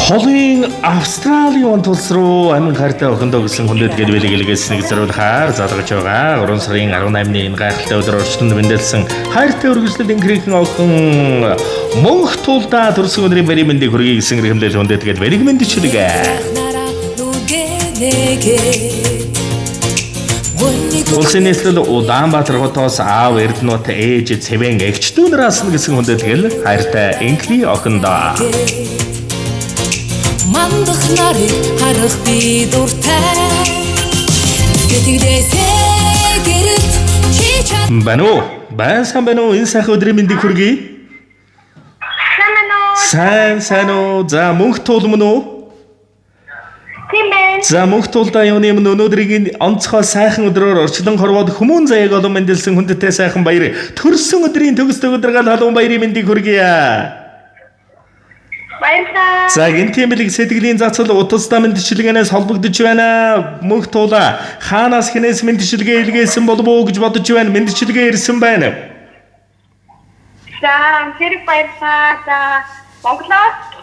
Холын Австралийн онцлог руу амин хайртай охиндоо гисэн хүндэт гэлбэлэг илгээс нэг зориулахаар залгаж байгаа. 3 сарын 18-ны энэ гайхалтай өдөр орчтонд мэндэлсэн хайртай үргэлжлэл инхрийнхэн охин мөнх тулдаа төрсөн өдрийн баярын мэндийг хүргэе гэсэн эрхэмлэл хүндэт гэлбэлэг мэндчилгээ. Улсын нийслэл Улаанбаатар хотоос аав Эрдэнэт ээж Цэвэн эгч дүүнээс гэсэн хүндэт гэл хайртай инхри охиндоо Мандах нарыг харах би дуртай Гэтэгдээсээ гэрэт чи чад Байсан байна уу энэ сайхан өдрийн мэндийг хүргэе. Сайн уу за мөнх тулмын уу? Тийм байна. За мөнх тулдаа юуны өмнө өнөөдрийн онцгой сайхан өдрөөр орчлон хорвоод хүмүүн заяаг олон мэндэлсэн хүндтэй сайхан баяр төрсөн өдрийн төгсдөг өдргал халуун баярын мэндийг хүргэе. Баярлалаа. За энэ тийм бэлэг сэтгэлийн зацал утастай мэндчилгээнээс холбогдож байна. Мөнх тулаа хаанаас хинээс мэндчилгээ илгээсэн болов уу гэж бодож байна. Мэндчилгээ ирсэн байна. За хэрэг баярлалаа. За Монголоос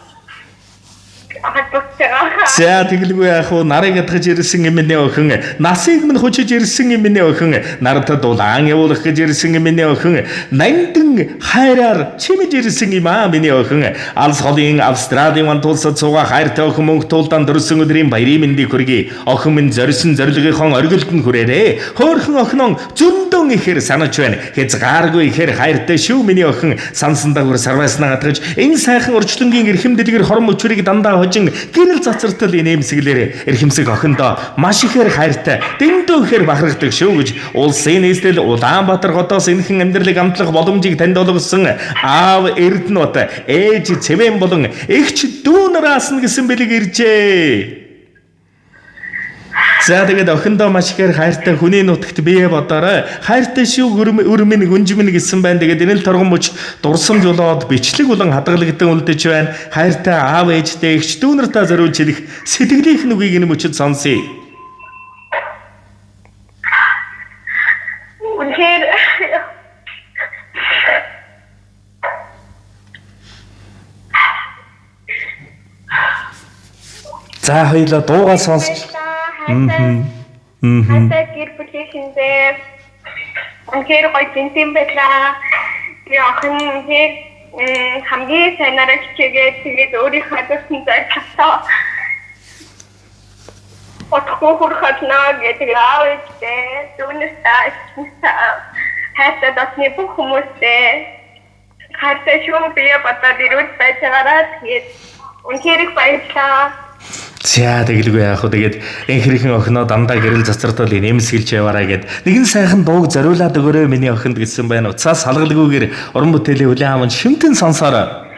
За тэгэлгүй яах вэ? Нарыг ядгаж ирсэн эмэний охин, насыг минь хүчиж ирсэн эмэний охин, нартад дулаан явуулах гэж ирсэн эмэний охин, нандин хайраар чимэж ирсэн юм аа миний охин. Алс холын Австралийн вантулсад суугаа хайртай охин мөнх тулдаан төрсөн өдрийн баярын мэндийг хүргэе. Охин минь зорисон зорилгынхон оргилд нь хүрээрээ. Хөөрхөн охинон зөндөн ихээр санаж байна. Хязгааргүй ихээр хайртай шүү миний охин. Сансандаа хүр сарвайснаа хатгаж энэ сайхан урчлангийн эрхэм дэлгэр хором өчрийг дандаа хожин гэрэл цацартал инээмсэглэр эрхэмсэг охиндоо маш ихээр хайртай дэндүү ихээр бахархдаг шүү гэж улсын нийслэл Улаанбаатар хотоос энэхэн амьдралыг амтлах боломжийг танд олгосон аав Эрдэнэт ээж Цэвэн болон эгч дүүнээс нь гэсэн бэлэг иржээ. За тэгээд охиндоо маш ихээр хайртай хүний нутагт бие бодоорой. Хайртай шүү өрмэн гүнжмэн гэсэн байна. Тэгээд энэ л торгон мөч дурсамж болоод бичлэг болон хадгалагдсан үлдэж байна. Хайртай аав ээжтэй эгч дүүнартаа зориулж хэлэх сэтгэлийнх нь үгийг энэ мөчөд сонсъё. Үнэхээр За хоёлаа дуугаа сонсч хайртай гэр бүлийнхээ үнэхээр гоё зинтэн байлаа. Тэгээ охин үнэхээр хамгийн сайнараа хичээгээд тэгээд өөрийнхөө дурсан зай татаа отхоо хурхатнаа гэдэг аав ээжтэй дүүнээс хайртай досны бүх хүмүүстэй хайртай шүү бие бодоод ирүүл байж байгаараа тэгээд үнэхээр их баярлалаа. За тэгэлгүй яах вэ? Тэгээд энхрийнхэн охиноо дандаа гэрэл цацартал инээмсэглж яваарай гэд нэгэн сайхан дууг зориулаад өгөөрэй миний охинд гэсэн байна. Уцаас салгалгүйгээр уран бүтээлийн хүлээн аван шимтэн сонсоорой.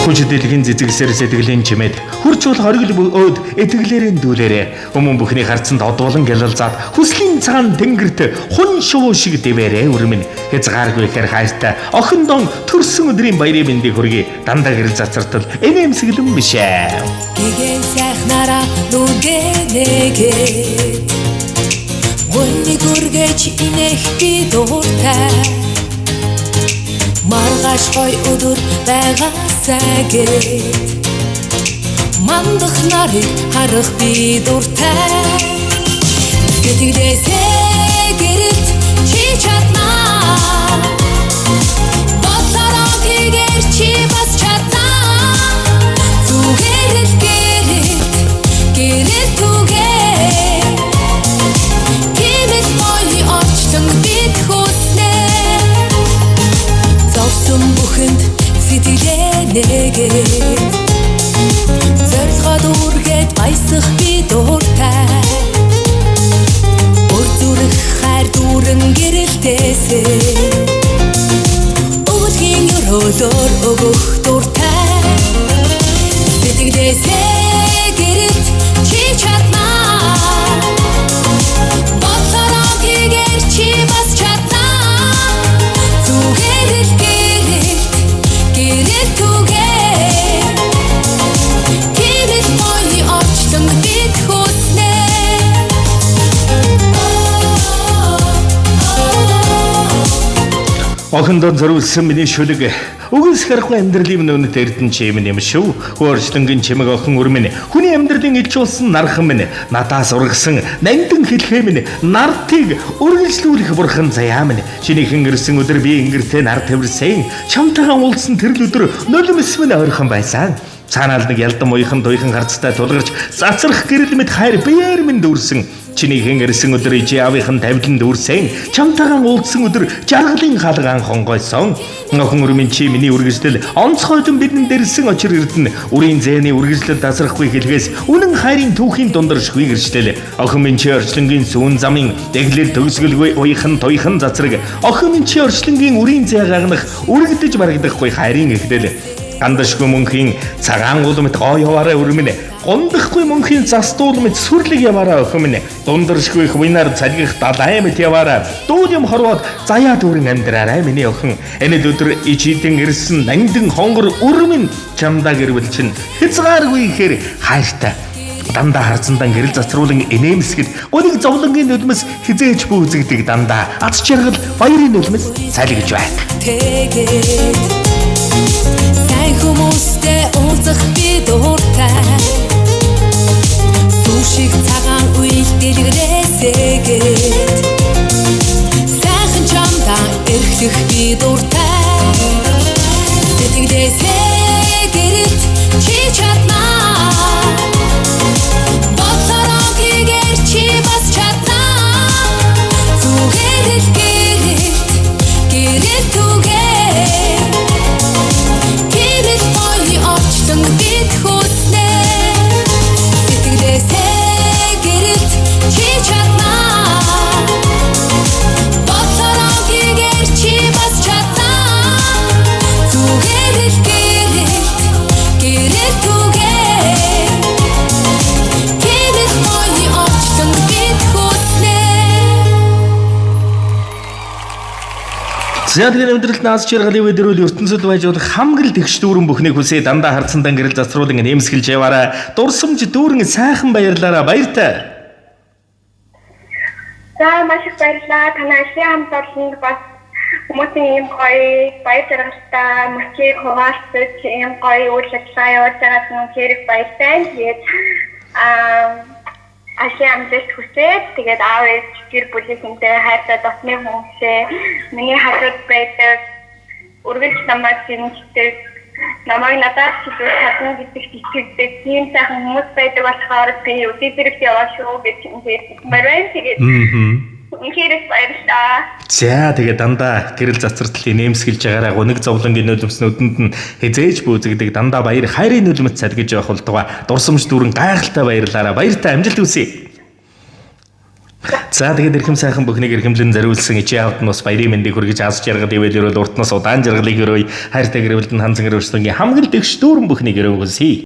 Хүч дэлхийн зэзэгсээр сэтгэлийн чимээд хурж бол хоригл өөд этгэлээрэн дүүлээрээ өмнө бүхний харцанд одуулан гялалзаад хүслийн цагаан тэнгэрт хун шувуу шиг дэвээрээ өрмөн хязгааргүй ихээр хайртай охиндоо төрсөн өдрийн баярын мэндийг хүргэе. Дандаа гэрэл цацартал инээмсэглэн бишээ. Гэгэн сайхнараа нүгэнэгээ Гүнний гүргэж инэх би дуртай Маргааш гой өдөр байгаасаа гээд Мандах нарыг харах би дуртай Гэтэгдээсээ гэрэт чи чаднаа Бодлороо хийгээр чи бас чаднаа Зүгээр л гэрэл түгээ Тиймээс мои орчлон бид хүснээ Зовсон бүхэнд сэтгэлээ нэгээд зорилгоо дүүргээд баясах би дуртай Өр зүрх хайр дүүрэн гэрэлтээсээ Өвөлхийн өрөөлөөр өгөх дуртай Сэтгэлээсээ гэрэт чи чаднаа Бодлороо хийгээр чи бас чаднаа Зүгээр л гэрэл түгээ Тиймээс мои орчлон бид хүснээ Охиндоо зориулсан миний шүлэг үгүйс харахгүй амьдралын үнэт эрдэн чим юм шүү. Хөөрчлөнгийн чимэг охин өрмөн хүний амьдралын ич болсон нархан минь надаас ургасан нандин хэлхээ минь нартыг үргэлжлүүлэх бурхан заяа минь чинийхэн ирсэн өдөр би ингэртэй нар тавирсан чамтайгаа уулзсан тэр өдөр нулимс минь ойрхон байсан. Цаанаал нэг ялдан муухан туйхан харцтай тулгарч цацрах гэрэл мэд хайр биеэр минь дүүрсэн. Чинийхэн ирсэн өдөр ичи аавынхан тавилан дүүрсэн. Чамтайгаа уулзсан өдөр жаргалын хаалгаан хонгойсон. Охин өрмөн чи миний үргэлжлэл онцгойдон бидэн дэрсэн очир эрдэнэ үрийн зээний үргэлжлэл тасрахгүй хэлгээс үнэн хайрын түүхийн дундаршгүй гэрчлэл. Охин минь чи орчлонгийн сүүн замын дэглэл төгсгөлгүй уйхан туйхан цацраг. Охин минь чи орчлонгийн үрийн зээ гагнах үргэлдэж барагдахгүй хайрын эхлэл. Гандашгүй мөнхийн цагаан улмэд гоо яваараа өрмөнэ. Гондохгүй мөнхийн застуул мэд сүрлэг яваараа охимнэ. Дундаршгүй хвинаар цалгих далай мэд яваараа. Дүүд юм хорвоод заяа дүүрэн амьдраарай миний охин. Энэ өдөр ичидэн ирсэн нандин хонгор өрмөн чамдаа гэрвэл чин хязгааргүй ихээр хайртай. Дандаа харцандан гэрэл зацруулан инээмсгэд гониг зовлонгийн нулимс хизээж бүүзэгдэг дандаа аз жаргал баярын нулимс салгиж байна. Хүмүүстэй уулзах би дуртай Сүшиг цагаан үйл дэлгэрээсээгээд Сайхан чамдаа эрхлэх би дуртай Сэтгэлээсээ гэрэлт чи чаднаа Бодлороо гэгэр чи бас чаднаа Зүгээр л гэрэлт түгээ Бид хүснэ Сэтгэлээсээ гэрэлт чи чаднаа Бодлороо гэгэр чи бас чаднаа Зүгээр л гэрэлт түгээ Гэрэл мои орчлон бид хүснэ За тэгээд амьдралд наас чиргалын үедэрүүл ертөнцид байж болох хамгал тэгш дүүрэн бүхнийг хүсээ дандаа харцандан гэрэл засруулан нэмсгэлж яваараа дурсамж дүүрэн сайхан баярлаараа баяртай. За маш их баярлалаа. Танай хамт олонд бас хүмүүсийн ийм гоё баяр жаргалтай мөчийг хуваалцаж ийм гоё үйл ажиллагаа явуулж байгаад нь хэрэг баяртай. Тэгээд Ашиг амжилт хүсээд тэгээд аав ээж гэр бүлийнхэнтэй хайртай дотны хүмүүсээ миний хажууд байдаг үргэлж намайг дэмждэг намайг надад шилжүүлж чадна гэдэгт итгэдэг тийм сайхан хүмүүс байдаг болохоор би өдөр зэрэг яваа шүү гэж хэлмээр тэгээд хэрэг баярлалаа. За тэгээд дандаа гэрэл зацралтын нэмсгэлж байгаараа гониг зовлонгийн нулимс нүдэнд нь хизээж бүүзэгдэг дандаа баяр хайрын нулимс салгиж явах болтугай дурсамж дүүрэн гайхалтай баярлаараа баяртай амжилт хүсье. За тэгээд эрхэм сайхан бүхнийг эрхэмлэн зориулсан ичээ авт нь бас баярын мэндийг хүргэж аз жаргал ивэлэрэл уртнаас удаан жаргалыг өрөөй хайртай гэрэлтэн ханзан гэрэлтэнгийн хамгал тэгш дүүрэн бүхнийг өрөөгөөсэй.